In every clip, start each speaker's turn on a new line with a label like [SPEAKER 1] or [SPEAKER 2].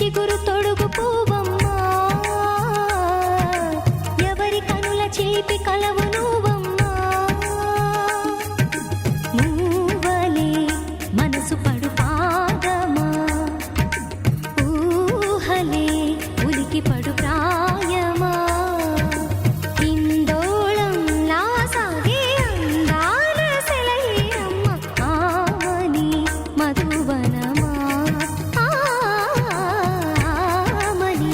[SPEAKER 1] చిగురు తొడుగు పూవమ్మా ఎవరి కనుల చిలిపి కలవు నువ్వమ్మా మూవలే మనసు పడు పాదమా ఊహలే ఉలికి పడు ప్రాయమా ఇందోళంలా సాగే అందాల సెలయేరమ్మ ఆమని మధువనమా ఆమని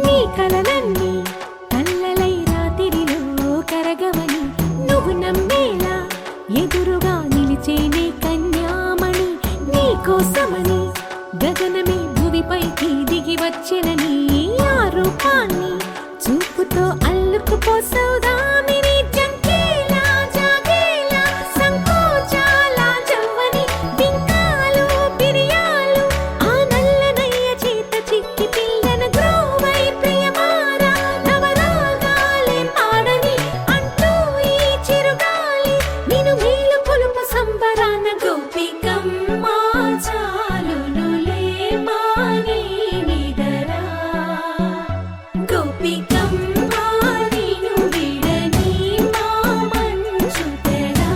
[SPEAKER 1] నీ కలలన్నీ కల్లలై రాత్రిలో కరగవని నువ్వు నమ్మేలా ఎదురుగా నిలిచేనే కన్యామణి నీ కోసమని గగనమే భువిపైకి దిగి వచ్చినని ఆ రూపాన్ని చూపుతో అల్లుకుపోసౌదామిని జంకేలా జాగేలా సంకోచాల జవ్వని బింకాలు బిరియాలు ఆ నల్లనయ్య చేత చిక్కి పిల్లన గ్రోవై ప్రియమారా నవరాగాలే పాడని అంటూ ఈ చిరుగాలి నిన్ను మేలు కొలుపు సంబరాన గోపికమ్మ చాలునులే మాని నిదరా గోపికమ్మ నిన్ను విడని మా మంచు తెరా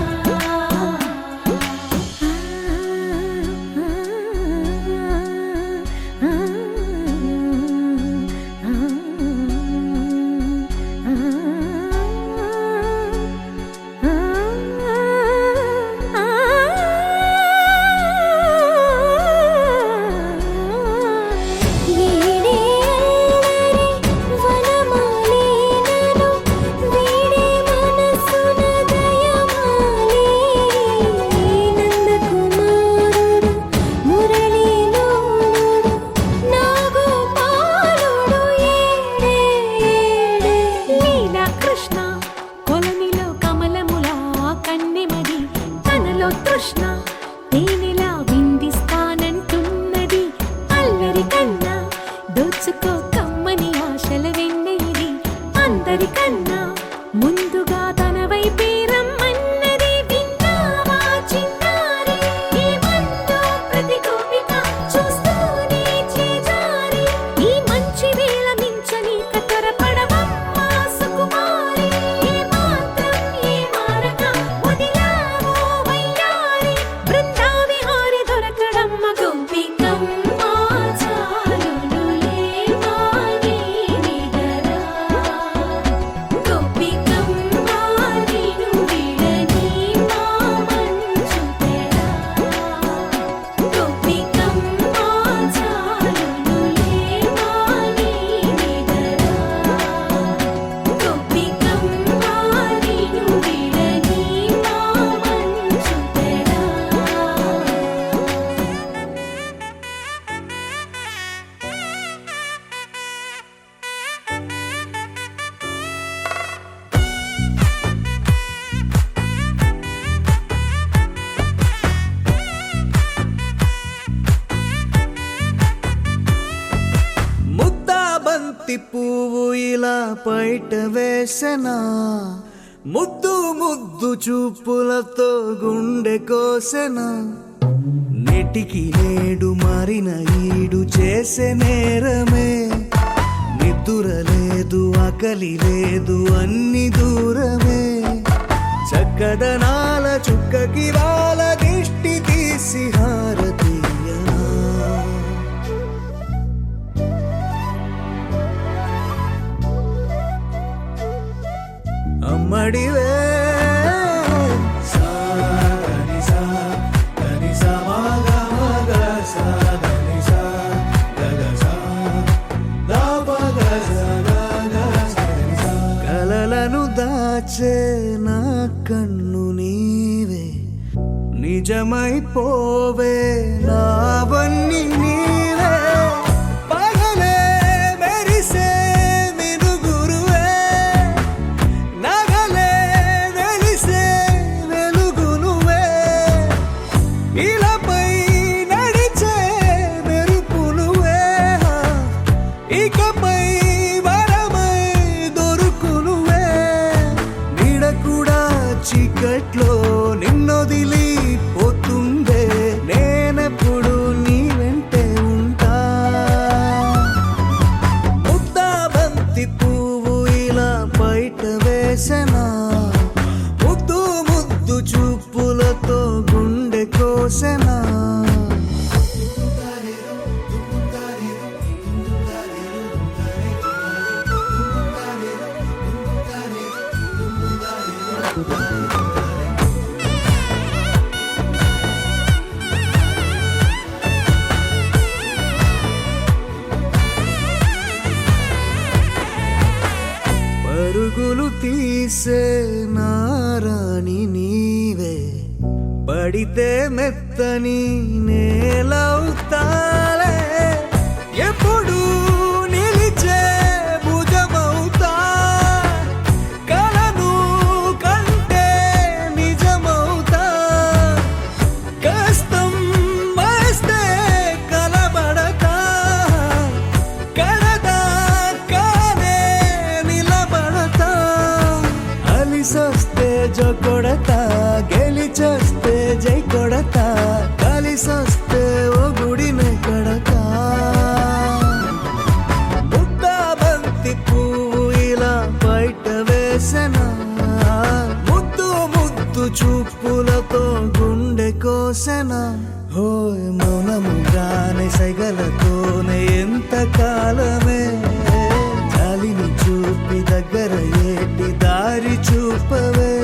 [SPEAKER 1] కృష్ణ కొలనిలో కమలములా కన్నెమది తనలో తృష్ణ తేనెలా విందిస్తానంటున్నది అల్లరి కన్నా దోచుకో కమ్మని ఆశల వెన్నెయిది అందరికన్నా ముందుగా తన వైపే రమ్మన్నది విన్నావా చిన్నారి ఏమందో ప్రతి గోపిక చూస్తూనే చేజారి ఈ మంచి వేళ మించని కతరపడవమ్మా సుకుమారి ఏ మాత్రం ఏ మారక వదిలావో వయ్యారి బృందావిహారి దొరకడమ్మ గోపికమ్మ చాలునులే మాని నిదరా గోపికమ్మ నిన్ను విడని మా మంచు తెరా గోపికమ్మ చాలునులే మాని నిదరా గోపికమ్మ నిన్ను విడని మా మంచు తెరా
[SPEAKER 2] ముద్దా బంతి పువ్వు ఇలా బయట వేసెనా ముద్దు ముద్దు చూపులతో గుండె కోసెనా నెటికి నేడు మారిన ఈడు చేసే నేరమే నిద్ర లేదు ఆకలి లేదు అన్ని దూరమే చక్కదనాల చుక్కకి వాళ్ళ దిష్టి తీసి హారతీయనా అమ్మడివే కలలను దాచే నా కన్ను నీవే నిజమైపోవే నావన్నీ నీవే పగలే మెరిసే మినుగురువే నగలే వెలిసే వెలుగు నువ్వే ఇలాపై నడిచే మెరుపు నువ్వే ఇకపై వరమై దొరుకు నువ్వే నీడ కూడా చీకట్లో నిన్నొదిలి పోతుందే నేనెప్పుడు నీ వెంటే ఉంటా ముద్దా బంతి పువ్వు ఇలా బయట వేసెనా ముద్దు ముద్దు చూపులతో గుండె కోసెనా పరుగులు తీసే నారాణి నీవే, పడితే మెత్తని నేలవుతాలే, ఎప్పుడు నిలిచే భుజమవుతా, కలను కంటే నిజమవుతా, కష్టం వస్తే కలబడతా, కడదాకానే నిలబడతా, అలిసొస్తే జో కొడతా, గెలిచొస్తే జై కొడతా, కలిసొస్తే ఓ గుడినే కడతా. ముద్దా బంతి పువ్వు ఇలా బయట వేసెనా, ముద్దు ముద్దు చూపులతో గుండె కోసెనా, హోయ్ మౌనముగానే సైగలతోనే ఎంత కాలమే, గాలిని చూపి దగ్గర ఏటి దారి చూపవే,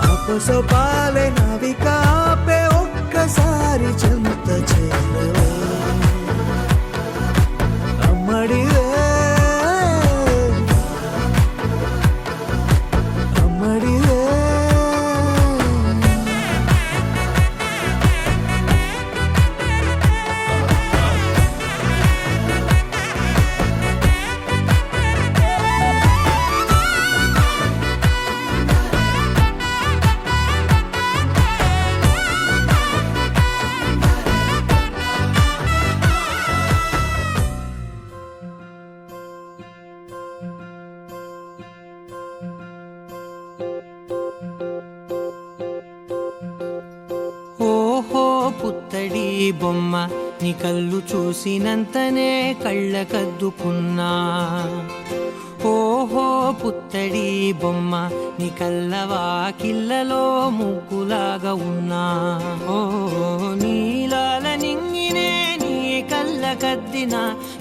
[SPEAKER 2] అపసపాలే నవికాపే ఒక్కసారి చెంత చేరవే, అమ్మడివే అమ్మడివే.
[SPEAKER 3] ఓహో పుత్తడి బొమ్మ, నీ కళ్ళు చూసినంతనే కళ్ళకద్దుకున్నా. ఓహో పుత్తడి బొమ్మ, నీ కళ్ళవాకిళ్ళలో ముగ్గులాగా ఉన్నా. ఓ నీలాల నింగినే నీ కళ్ళకద్దిన,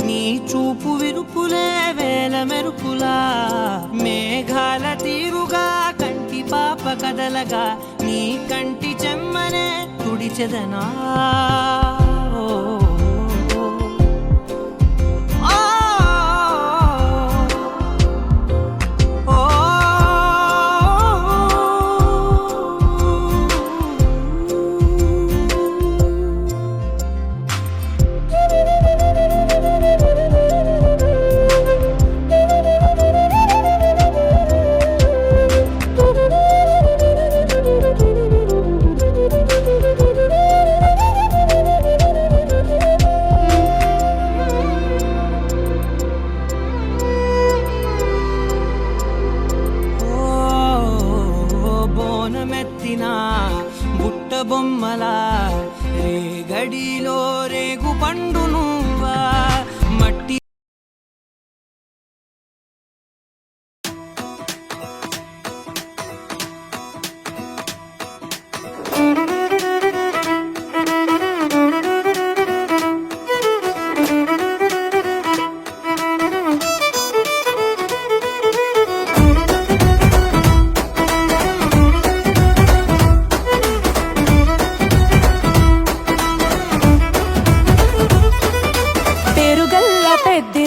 [SPEAKER 3] నీ చూపు విరుపులే వేల మెరుపులా, మేఘాల తీరుగా కంటి పాప కదలగా, నీ కంటి చెమ్మనే తుడిచెదనా. ఓ, ఆ, ఓ, బోనమెత్తిన బుట్ట బొమ్మలా, రేగడిలో రేగు పండు నువ్వా, మట్టి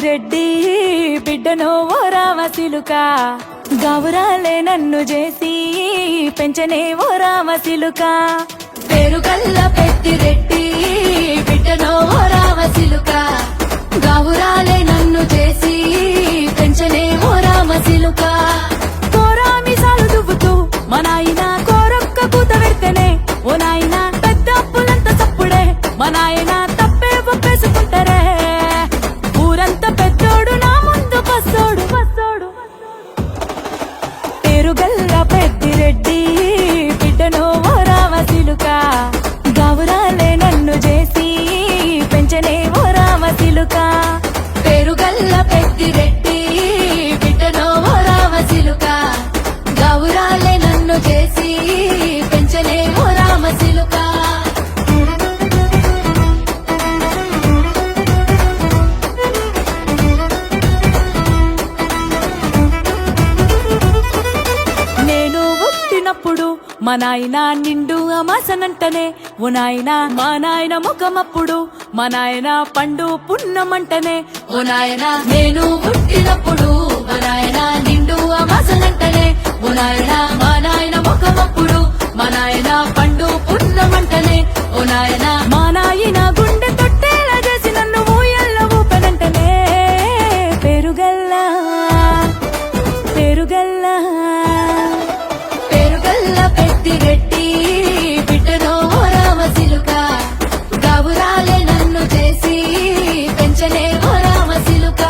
[SPEAKER 4] రెడ్డి బిడ్డనో ఓ రామసిలుక, గౌరాలే నన్ను చేసి పెంచనే ఓ రామసిలుక. పేరుగల్ల పెద్దిరెడ్డి బిడ్డనో ఓ రామసిలుక, గౌరాలే నన్ను చేసి పెంచనే ఓ రామసిలుక. కోరామిసాలు దువ్వుతూ మా నాయన కోరొక్క కూత పెడితేనే, ఓ నాయన పెద్ద అప్పులంత చప్పుడే, మా నాయన తప్పే ఒప్పేసుకుంటారే. ఊరంత పెద్దోడు నా ముందు పస్సోడు పస్సోడు. పేరుగల్ల పెద్దిరెడ్డి బిడ్డనో ఓ రామసిలుక, గౌరాలే నన్ను చేసి పెంచనే ఓ రామసిలుక. పేరుగల్ల పెద్దిరెడ్డి బిడ్డనో ఓ రామసిలుక, గౌరాలే నన్ను చేసి పెంచనే ఓ రామసిలుక. మా నాయన నిండు అమాసనంటనే, ఓ నాయన మా నాయన ముఖమప్పుడు, మా నాయన పండు పున్నమంటనే, ఓ నాయన నేను పుట్టినప్పుడు మా నాయన నిండు నాయన మా నాయన ముఖమప్పుడు మా నాయన పండు పున్నమంటనే ఓ నాయన మా నాయన గుండె తొట్టేలా చేసి నన్ను ఊయల్ల ఊపనంటనే పెరుగల్లా పెరుగల్లా పెరుగల్ల పెట్టి రెట్టి బిడ్డనో రామసిలుక గౌరాలే నన్ను చేసి పెంచనే ఓ రామసిలుక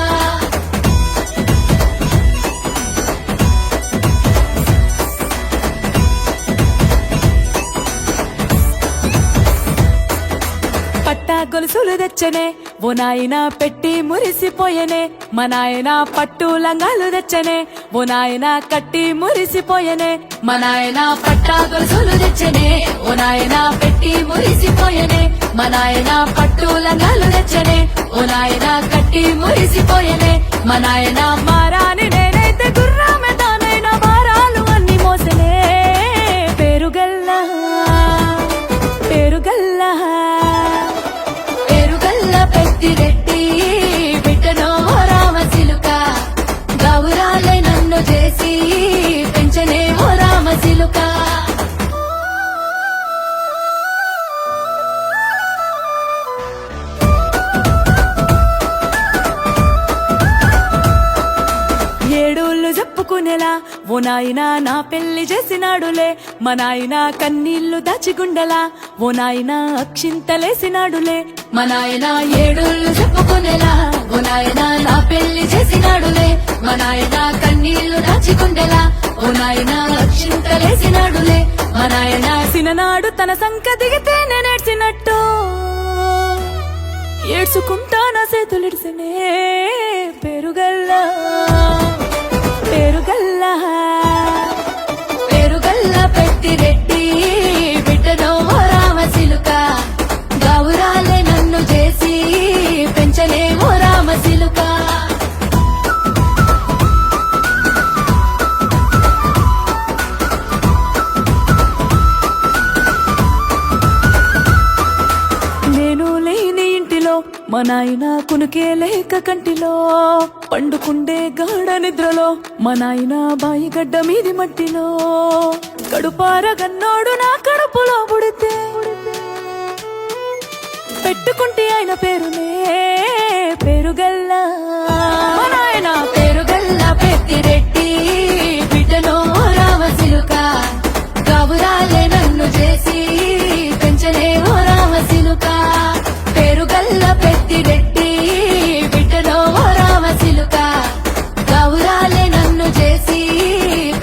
[SPEAKER 4] పట్టా గొలుసులు తెచ్చనే ఓ నాయన పెట్టి మురిసిపోయనే మా నాయన పట్టు లంగాలు తెచ్చనే ఓ నాయన కట్టి మురిసిపోయనే మా నాయన పట్టా గొలుసులు తెచ్చనే ఓ నాయన పెట్టి మురిసిపోయనే మా నాయన పట్టు లంగాలు తెచ్చనే ఓ నాయన కట్టి మురిసిపోయనే మా నాయన మారాని నేనైతే గుర్రామె తానైనా భారాలు అన్ని మోసనే పెరుగల్లా పెరుగల్లా పెరుగల్ల పెట్టి రెట్టి బిడ్డనో రామసిలుక గౌరాలే నన్ను చేసి పెంచనే ఓ రామసిలుక ఏడోళ్ళు చెప్పుకునేలా ఓ నాయన నా పెళ్లి చేసినాడులే మా నాయన కన్నీళ్లు దాచిగుండెలా ఓ నాయన అక్షింతలేసినాడులే మా నాయన ఏడోళ్ళు చెప్పుకునేలా ఓ నాయన నా పెళ్లి చేసినాడులే మా నాయన కన్నీళ్లు దాచిగుండెలా ఓ నాయన అక్షింతలేసినాడులే మా నాయన సిననాడు తన సంక దిగితే నేనేడ్చినట్టు ఏడ్చుకుంటా నా చేతులిడిసినే పెరుగల్లా పెరుగల్లా పెరుగల్ల పెట్టి రెట్టి బిడ్డనో రామసిలుక గౌరాలే నన్ను చేసి పెంచనే ఓ రామసిలుక నేను లేని ఇంటిలో మా నాయన కునుకే లేక కంటిలో పండుకుండే గాఢ నిద్రలో మా నాయన బాయి గడ్డ మీది మట్టిలో కడుపార గన్నోడు నా కడుపులో పుడితే పెట్టుకుంటే ఆయన పేరునే పెరుగల్లా మా నాయన పెరుగల్ల పెట్టి రెట్టి బిడ్డనో రామసిలుక గౌరాలే నన్ను చేసి పెంచలే ఓ రామసిలుక పెరుగల్ల పెట్టి రెట్టి బిడ్డనో రామసిలుక గౌరాలే నన్ను చేసి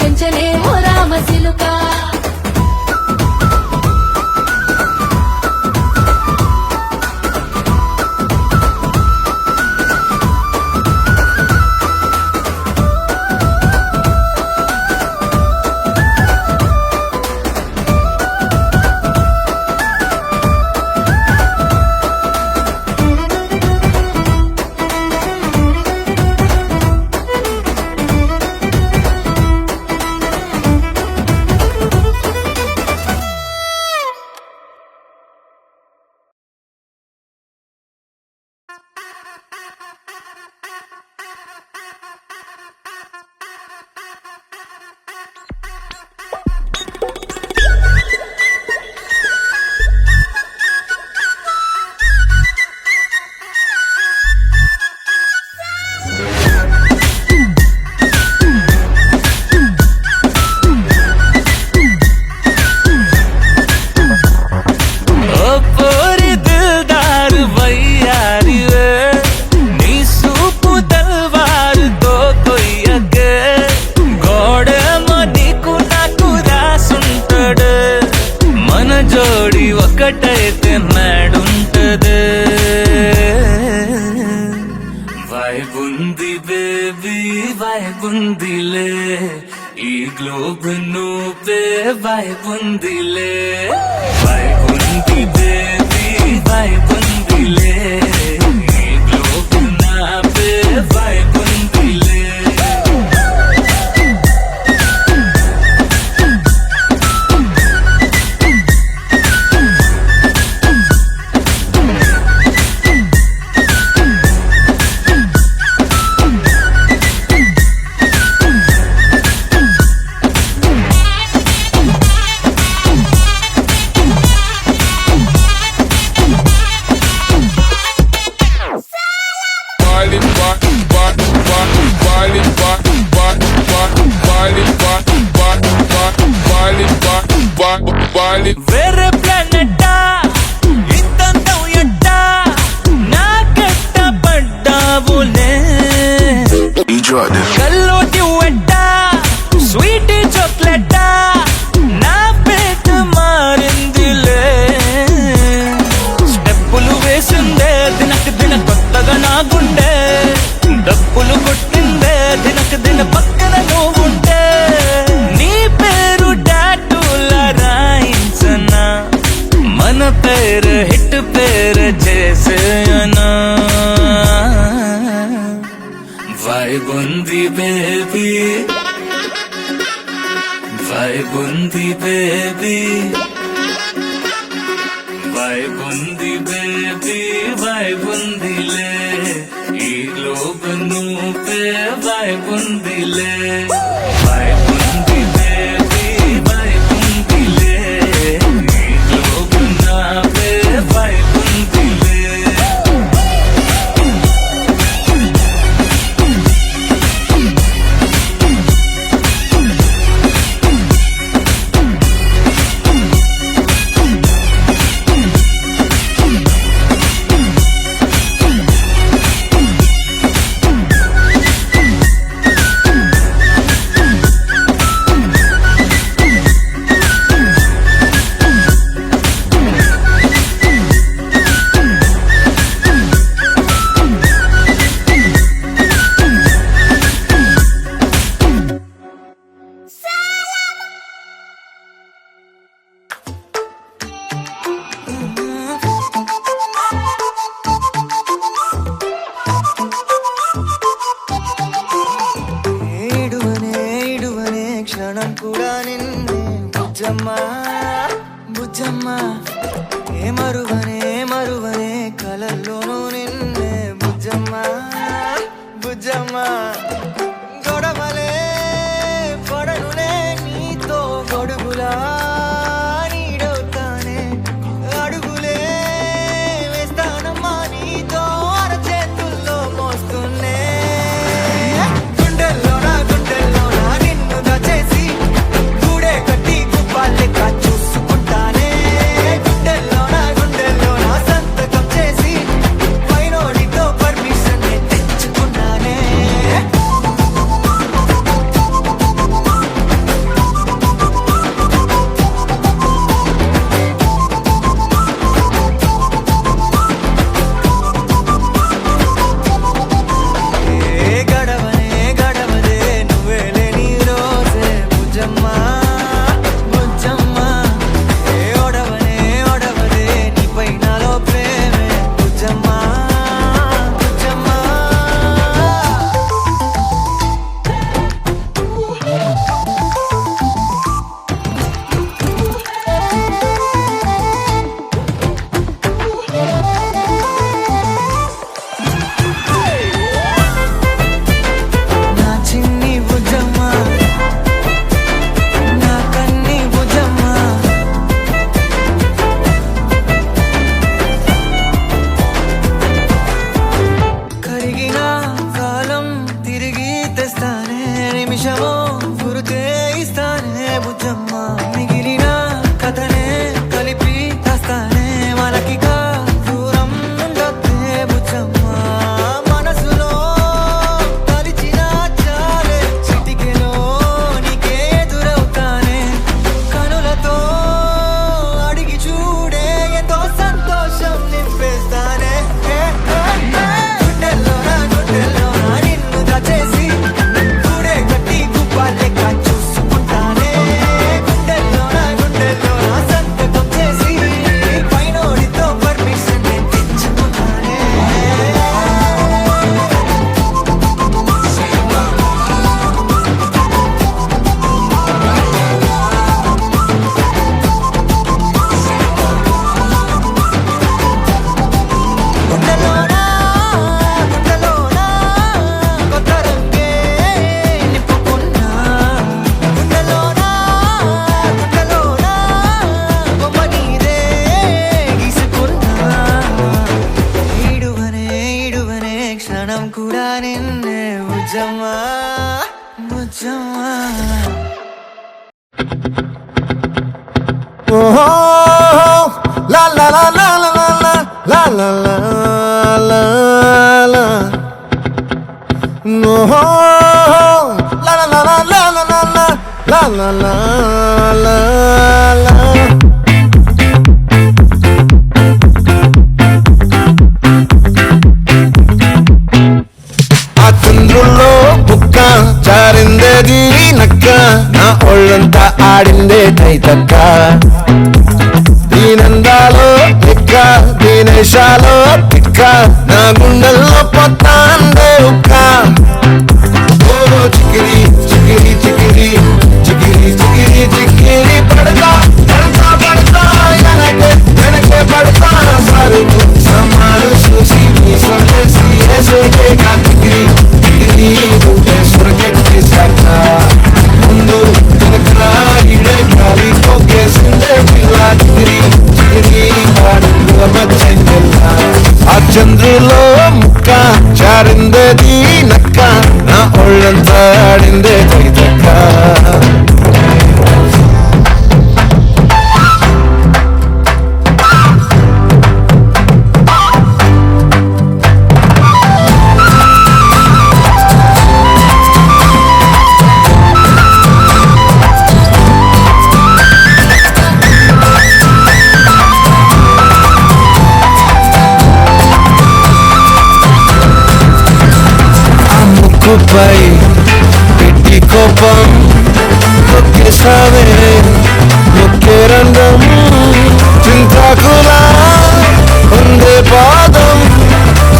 [SPEAKER 4] పెంచలే ఓ రామసిలుక
[SPEAKER 5] ఒక్కటైతే నాడుంటదే వైబుంది బేబీ వైబుందిలే ఈ గ్లోబ్ నువ్వే వైబుందిలే వైబుంది బేబీ వైబుందిలే ఈ గ్లోబ్ నావే వైబుందిలే
[SPEAKER 6] drop this.
[SPEAKER 3] కల్లో డ్యూయెట్ట స్వీట్ చాక్లెట్ నా పేట మారిందిలే స్టెప్పులు వేసిందే దినకు దిన కొత్తగా నా గుండె డప్పులు కొట్టిందే దినకు దిన పక్కన నువ్వుంటే నీ పేరు టాటూల రాయించనా మన పేరు హిట్ పేరు చేసేయనా వైబ్ ఉంది బేబీ వైబ్ ఉంది బేబీ వైబ్ ఉంది బేబీ వైబ్ ఉందిలే ఈ గ్లోబ్ నువ్వే వైబ్ ఉందిలే వైబ్ ఉంది బేబీ వైబ్ ఉందిలే ఈ గ్లోబ్ నావే వైబ్ ఉందిలే
[SPEAKER 2] ఏడువనే క్షణం కూడా నిన్నే బుజ్జమ్మా బుజ్జమ్మా ఏ మరువనే కలల్లోనూ నిన్నే బుజ్జమ్మా బుజ్జమ్మా గొడవలే పడనులే నీతో గొడుగులా నీడవుతానే అడుగులే వేస్తానమ్మా నీతో అరచేతుల్లో మోస్తున్నే గుండెల్లోనా నిన్ను దాచేసి గూడే కట్టి గుప్పాలెక్క చూసుకుంటానే గుండెల్లోనా సంతకం చేసి పైనోడితో పర్మిషన్ తెచ్చుకున్నానే గడవదే నువ్వే లేని రోజే బుజ్జమ్మా బుజ్జమ్మా ఏ ఒడవదే నీపై నాలో ప్రేమే బుజ్జమ్మా బుజ్జమ్మా నా చిన్ని బుజ్జమ్మా నా కన్ని బుజ్జమ్మా కరిగిన కాలం తిరిగి తెస్తానే నిమిషమో గురుతే ఇస్తానే బుజ్జమ్మా మిగిలిన కథనే కలిపి తెస్తానే మనకిగా దూరం ఉండొద్దే బుజ్జమ్మా మనసులో తలిచిన చాలే చిటికెలో నీకే ఎదురవుతానే కనులతో అడిగి చూడే ఎంతో సంతోషం నింపేస్తానే గుండెల్లోనా నిన్ను దాచేసి గూడే కట్టి గుప్పాలెక్క చూసుకుంటానే గుండెల్లోనా సంతకం చేసి పైనోడితో పర్మిషన్ తెచ్చుకున్నానే గుండెల్లోనా కొత్త రంగే నింపుకున్నా గుండెల్లోనా బొమ్మ నీదే గీసుకున్నా ఈడువనే క్షణం కూడా నిన్నే బుజ్జమ్మా బుజ్జమ్మా
[SPEAKER 7] ఓహో లా లా లా లా లా లా లా లా లా లా లా ఓహో la la la la. ఆ చంద్రుల్లో బుక్క చారిందేది నక్క నా ఒళ్ళంతా ఆడిందే తైతక్క దీనందాలో లెక్క దీనేశాలో తిక్క నా గుండెల్లో పొత్తాందే ఉక్క ఓ చికిరి చికిరి చికిరి చికిరి చికిరి చికిరి పడతా పడతా పడతా వెనకే వెనకే పడతా సరుకు సమాలు చూసి మీ సొంతేసి ఏసేకే కాకిరి చికిరి గుండె సురకెట్టి సాక ముందు వెనక ఇడే గాలి పోకేసిందే పిల్ల చికిరి చికిరి ఆడుల మచ్చెంగెల్ల ఆ చంద్రులో ముక్క చారిందేది నక్క నా ఒళ్ళంతా ఆడిందే తైతక్క ముక్కుపై పెట్టి కోపం నొక్కేసావే నొక్కే రంగం చింతాకులా ఉందే పాదం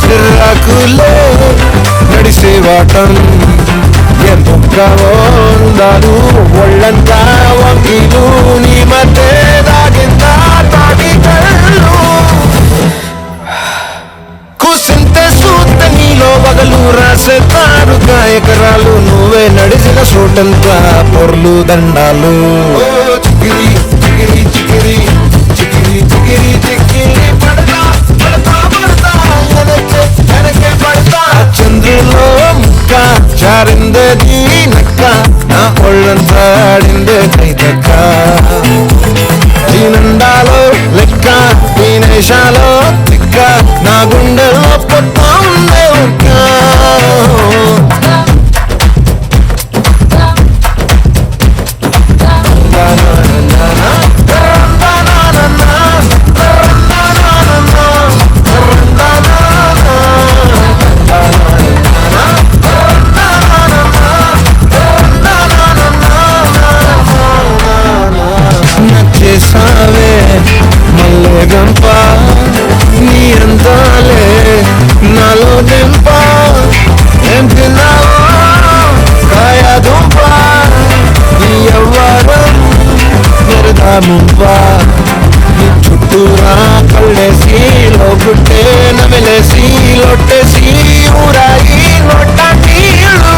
[SPEAKER 7] చిర్రాకులే నడిసే వాటం ఎందాలు ఒళ్ళంతా వంకిలు నీ మధ్య దాగిందా తాటి కళ్ళు కూసింతే సూత నీలో వగలు రాసేతారు ఎకరాలు నువ్వే నడిచిన చోటంతా పొర్లు దండాలు చికిరి చికిరి చికిరి చికిరి చికిరి చికిరి పడతా పడతా పడతా వెనకే వెనకే పడతా చంద్రులో ముక్క చారిందేది నక్క నా ఒళ్ళంతా ఆడిందే తైతక్క దీనండాలో లెక్క దీనేశాలో తిక్క నా గుండెల్లో పొత్తా ఉందే ఉక్క నచ్చేసావే మల్లె గంప నీ అందాలే నాలో నింప ఏం తిన్నావో కాయ దుంప నీ ఎవ్వరం మెరదా ముంప నీ చుట్టూరా కళ్ళేసి లోగుట్టే నమిలేసి లొట్టేసి ఊరాయి నొట్ట నీళ్ళు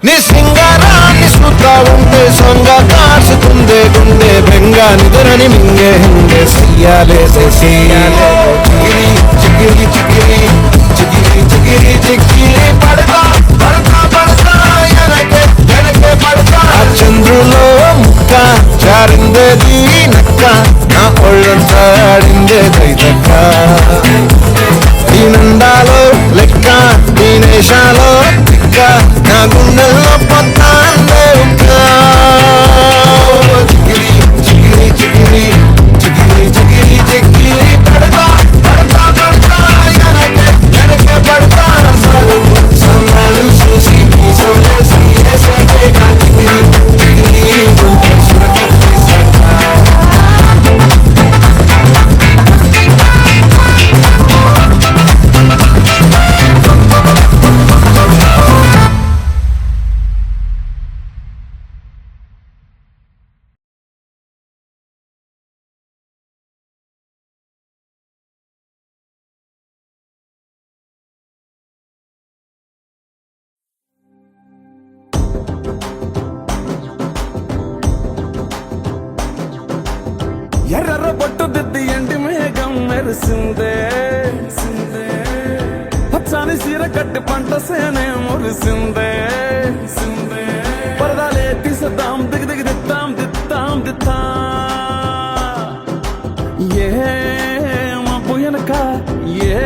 [SPEAKER 7] నీ సింగారాన్ని చూస్తా ఉంటే సొంగ కాసుకుందే గుండె బెంగ నిదురని మింగే హింగే సయ్యాలేసేసి చిగిరి చిగిరి చిగిరి చిగిరి చిగిరి చిగిరి పడతా పడతా పడతా వెనకే వెనకే పడతా చంద్రులో ముక్క చారిందేది నక్క నా ఒళ్ళంతా ఆడిందే తైతక్క దీనందాలో లెక్క దీనేశాలో తిక్క నా గుండెల్లో పొత్తాందే ఉక్క చికిరి చికిరి చికిరి చికిరి చికిరి చికిరి పడతా పడతా పడతా వెనకే వెనకే పడతా సన్నాలు చూసి మీ సొంతేసి ఏసేకే కాకిరి చికిరి గుండె సురకెట్టి సాక
[SPEAKER 5] ఎర్ర బొట్టు దిద్ది ఎండి మేఘం మెరిసిందే పచ్చని సీర కట్టి పంట సేనే మురిసిందే పరదాలే తీసేద్దాం దిగి దిగి దిత్తాం దిత్తాం దిత్తా ఏ మబ్బు వెనక ఏ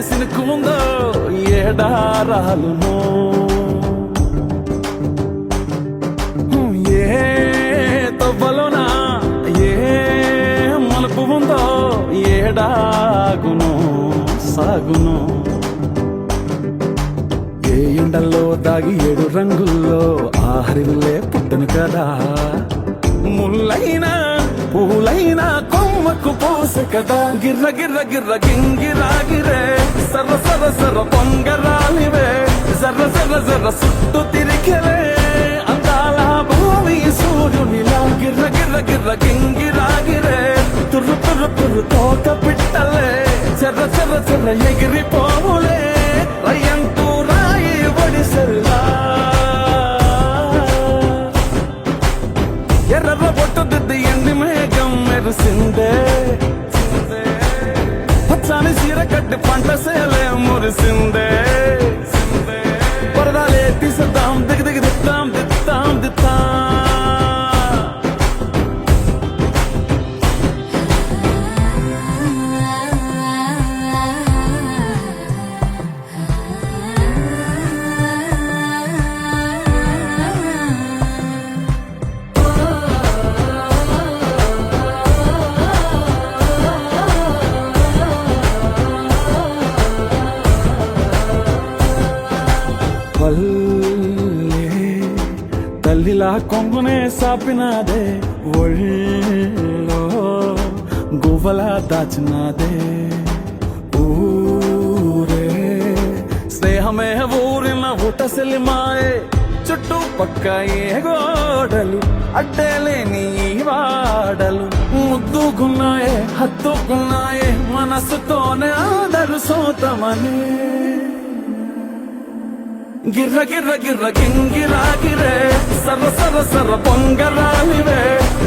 [SPEAKER 5] సినుకు ఉందో ఏడారాలును ఏడాగును సాగును ఏ ఎండల్లో దాగి 7 రంగుల్లో ఆహరివులే పుట్టను కదా ముల్లైనా పూలైనా కొమ్మకు పోసె కదా గిర్ర గిర్ర గిర్ర గింగిరాగిరే సర్ర సర్ర సర్ర పొంగరాలివే జర్ర జర్ర జర్ర సుట్టు తిరిగలే అందాల భూమి సూర్యునిలా గిర్ర గిర్ర గిర్ర గింగిరాగిరే తుర్రు తుర్రు తుర్రు తోట పిట్టలే చెర్ర చెర్ర చెర్ర ఎగిరిపోవులే రయ్యంటూ రాయి ఒడిసెల్లా ఎర్ర బొట్టు దిద్ది ఎండి మేఘం మెరిసిందే పచ్చాని చీర కట్టి పంట సేలే మురిసిందే పరదాలే తీసేద్దాం దిగి దిగి దిద్దాం దిద్దాం దిద్దాం పల్లె తల్లిలా కొంగునే సాపినాదే ఒళ్ళో గువ్వలా దాచినాదే ఊరే స్నేహమే ఊరిన ఊటసెలి మాయే చుట్టూ పక్క ఏ గోడలు అడ్డేలేని వాడలు ముద్దుకున్నాయే హత్తుకున్నాయే మనసుతోనే ఆదరు సోతమని గిర్ర గిర్ర గిర్ర గింగిరాగిరే సర్ర సర్ర సర్ర పొంగరాలివే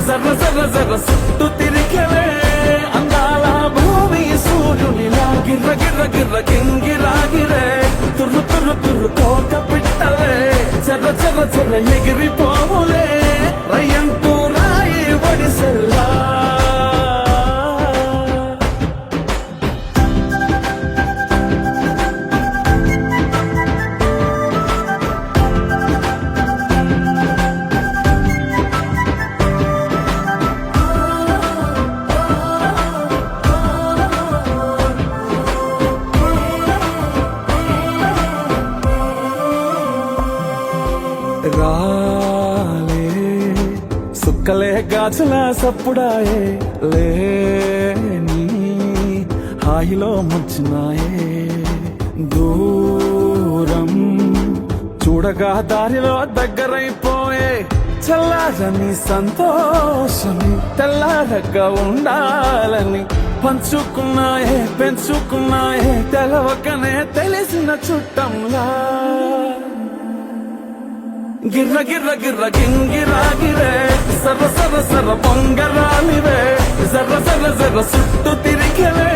[SPEAKER 5] జర్ర జర్ర జర్ర సుట్టు తిరిగలే అందాల భూమి సూర్యునిలా గిర్ర గిర్ర గిర్ర గింగిరాగిరే తుర్రు తుర్రు తుర్రు తోట పిట్టలే చెర్ర చెర్ర చెర్ర ఎగిరిపోవులే రయ్యంటూ రాయి ఒడిసెల్లా రాలే సుక్కలే గాజుల సప్పుడాయే లేని హాయిలో ముంచినాయే దూరం చూడగా దారిలో దగ్గరైపోయే చల్లారని సంతోషమి తెల్లారగా ఉండాలని పంచుకున్నాయే పెంచుకున్నాయే తెలవకనే తెలిసిన చుట్టంలా గిర్ర గిర్ర గిర్ర గింగిరాగిరే సర్ర సర్ర సర్ర పొంగరాలివే జర్ర జర్ర జర్ర సుట్టు తిరిగలే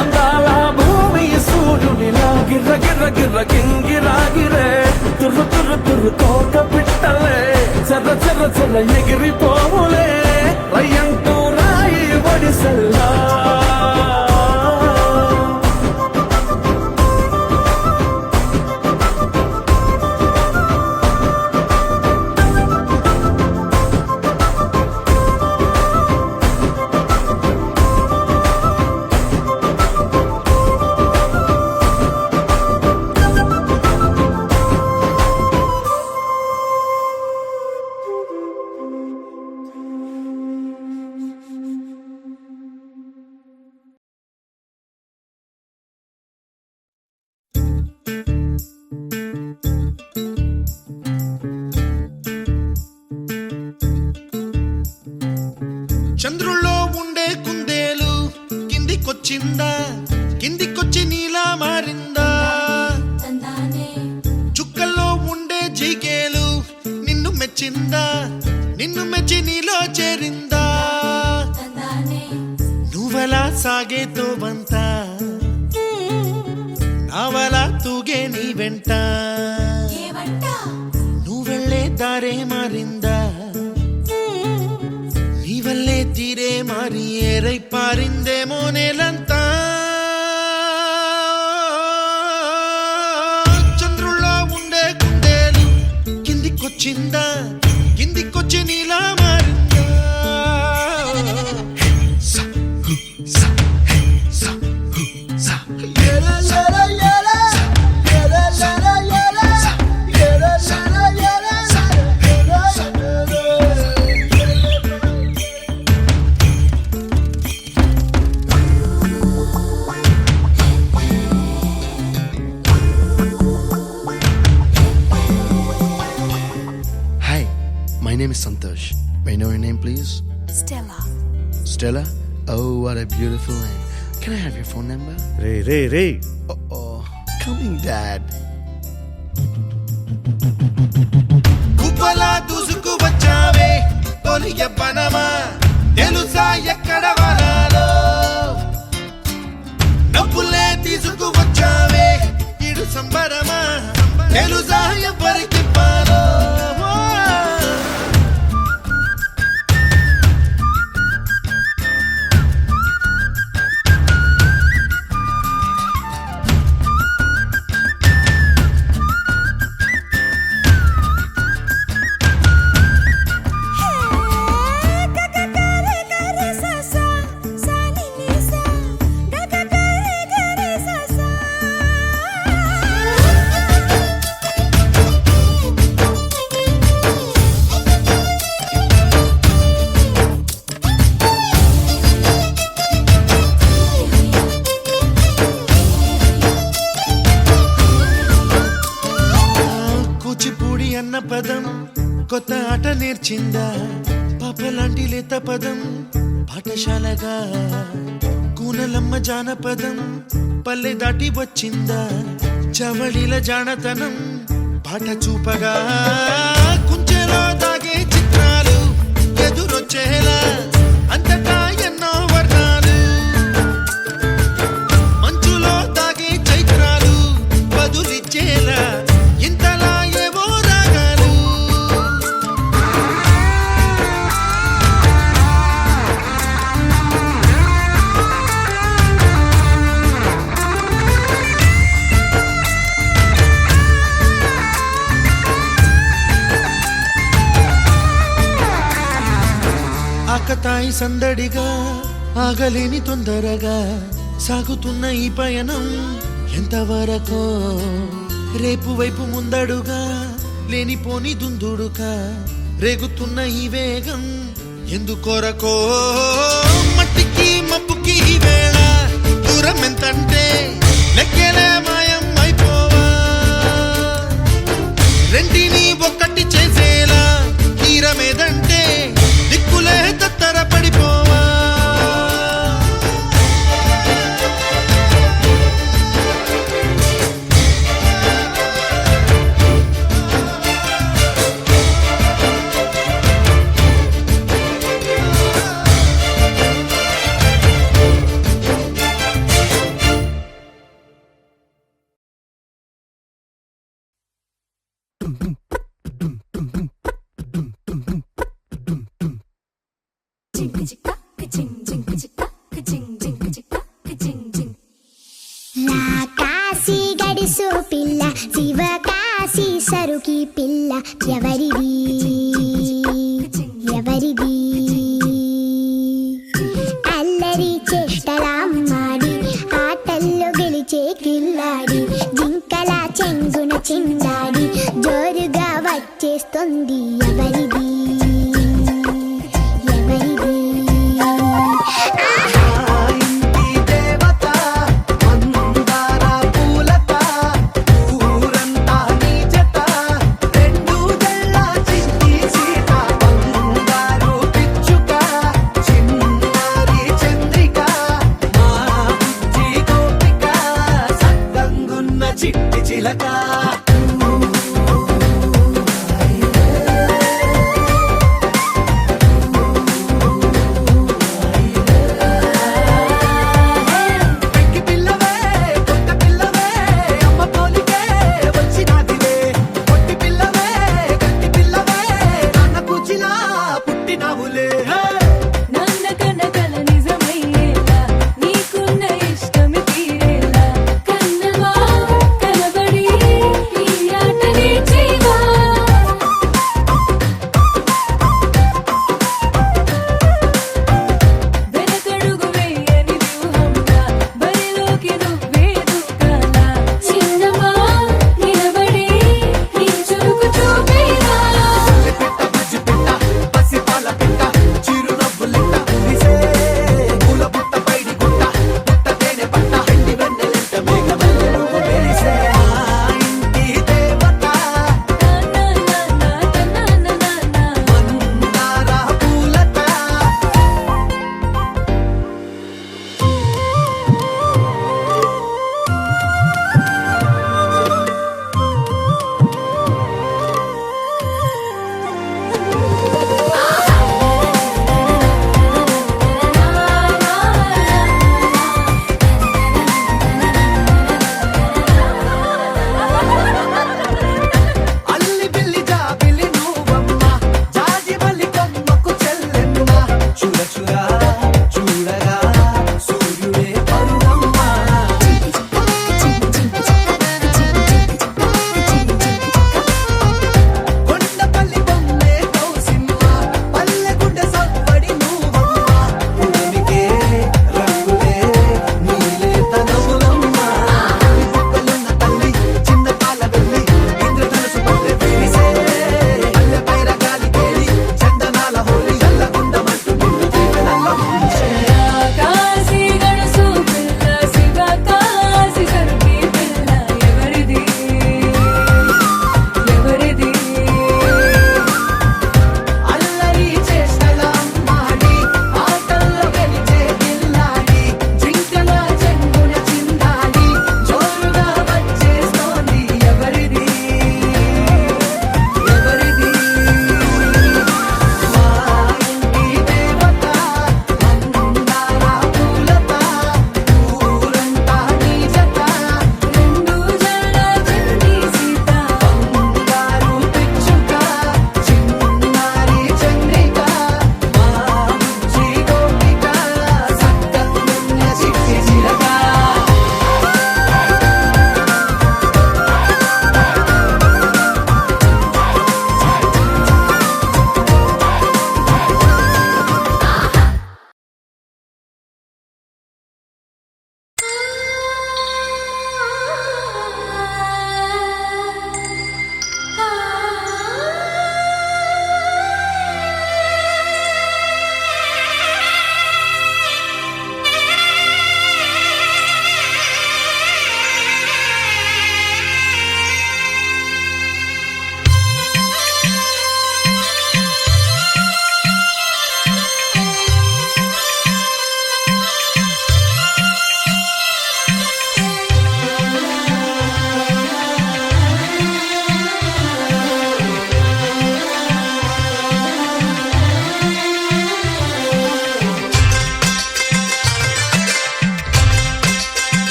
[SPEAKER 5] అందాల భూమి సూర్యునిలా గిర్ర గిర్ర గిర్ర గింగిరాగిరే తుర్రు తుర్రు తుర్రు తోట పిట్టలే చెర్ర చెర్ర చెర్ర ఎగిరిపోవులే రయ్యంటూ రాయి ఒడిసెల్లా
[SPEAKER 6] చంద్రుల్లో ఉండే కుందేలు కిందికొచ్చిందా కిందికొచ్చి నీలా మారిందా చుక్కల్లో ఉండే జిగేలు నిన్ను మెచ్చిందా నిన్ను మెచ్చి నీలో చేరిందా నువ్వలా సాగేతో బంత నావలా తూగే నీ వెంట నువ్వెళ్ళే దారే మారిందా నీవల్లే తీరే మారి ఏరై పారిందేమో నేలంతా చంద్రుల్లో ఉండే కుందేలు కిందికొచ్చిందా కిందికొచ్చి నీలా మారిందా My name is Santosh. May I know your name, please?
[SPEAKER 4] Stella.
[SPEAKER 6] Stella? Oh, what a beautiful name. Can I have your phone number?
[SPEAKER 5] Ray
[SPEAKER 6] Oh, coming, Dad. కుప్పలా దూసుకు వచ్చావే తొలి యవ్వనమా తెలుసా ఎక్కడ వనాలో నవ్వులే తీసుకు వచ్చావే ఇడు సంబరమా తెలుసా ఎవరికి పాలో కూచిపూడి అన్న పదం కొత్త ఆట నేర్చిందా పాపలాంటి లేత పదం పాఠశాలగా కూనలమ్మ జానపదం పల్లె దాటి వచ్చిందా చవళిల జానతనం పాట చూపగా కుంచెలో దాగే చిత్రాలు ఎదురొచ్చేలా అంతటా ఎన్నో వర్ణాలు మంచులో దాగే చైత్రాలు బదులిచ్చేలా ఇంతలా ఏవో రాగాలు ఆకతాయి సందడిగా ఆగలేని తొందరగా సాగుతున్న ఈ పయనం ఎంతవరకో రేపు వైపు ముందడుగా లేనిపోని దుందుడుగా రేగుతున్న ఈ వేగం ఎందుకొరకో మట్టికి మబ్బుకి ఈ వేళ దూరం ఎంతంటే లెక్కలే మాయం అయిపోవా రెంటిని ఒక్కటి చేసేలా తీరమేదంటే దిక్కులే తత్తర పడిపోవా
[SPEAKER 1] కాశీ గడిసు పిల్ల శివ కాశీ సరుకి పిల్ల ఎవరిది ఎవరిది అల్లరి చేష్టలామ్మాడి ఆటల్లో గెలిచే కిల్లాడి జింకల చెంగున చిందాడి జోరుగా వచ్చేస్తుంది ఎవరిది ఎవరిది
[SPEAKER 4] నీకున్న ఇష్టమి తీరేలా కన్నవా కనబడి ఈ ఆటని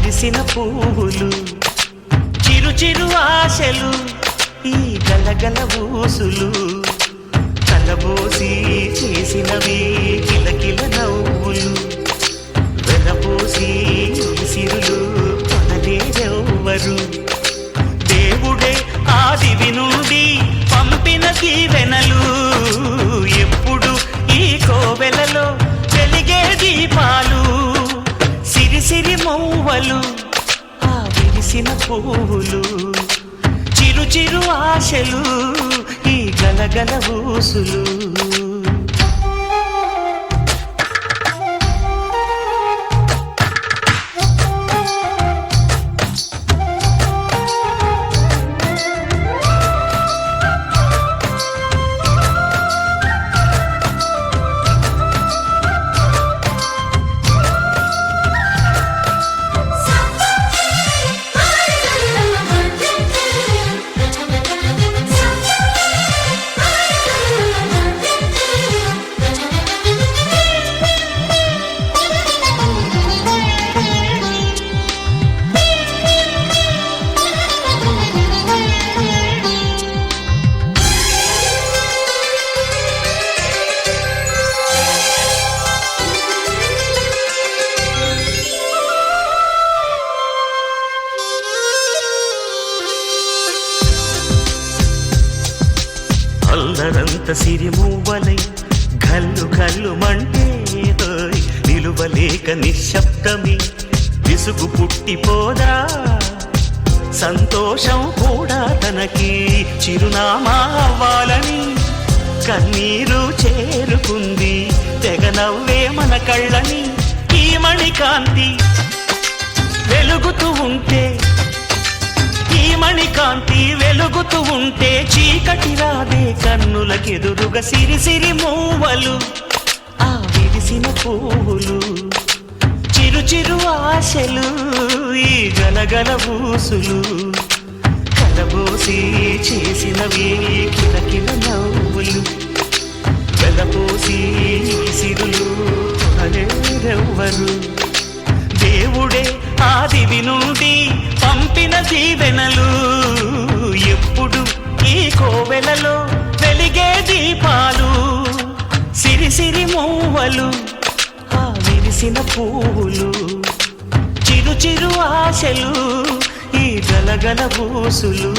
[SPEAKER 8] విరిసిన పువ్వులు చిరు చిరు ఆశలు ఈ గలగల ఊసులు కలబోసి చేసినవి కిలకిల నవ్వులు వెలబోసి సిరులు కొనలేరెవ్వరు దేవుడే ఆదివి నుండి పంపిన దీవెనలు ఎప్పుడు ఈ కోవెలలో వెలిగే దీపాలు సిరి సిరి మౌవలు ఆ విరిసిన పువ్వులు చిరు చిరు ఆశలు ఈ గలగల ఊసులు అల్లరంత సిరిమూవలై గల్లు గల్లు మంటే నిలువలేక నిశ్శబ్దమి విసుగు పుట్టిపోదా సంతోషం కూడా తనకి చిరునామా అవ్వాలని కన్నీరు చేరుకుంది తెగ నవ్వే మన కళ్ళని ఈ మణికాంతి వెలుగుతూ ఉంటే ఈ మణికాంతి వెలుగుతూ ఉంటే చీకటి రాదే కన్నులకెదురుగా సిరి సిరి మూవలు ఆ విరిసిన పువ్వులు చిరు చిరు ఆశలు ఈ గలగల ఊసులు కలబోసి చేసినవి కిలకిల నవ్వులు వెలపోసి సిరులు కొనలేరెవ్వరు దేవుడే ఆదివి నుండి పంపిన దీవెనలు ఎప్పుడు ఈ కోవెలలో వెలిగే దీపాలు సిరి సిరి మూవలు ఆ విరిసిన పువ్వులు చిరు చిరు ఆశలు ఈ గలగల ఊసులు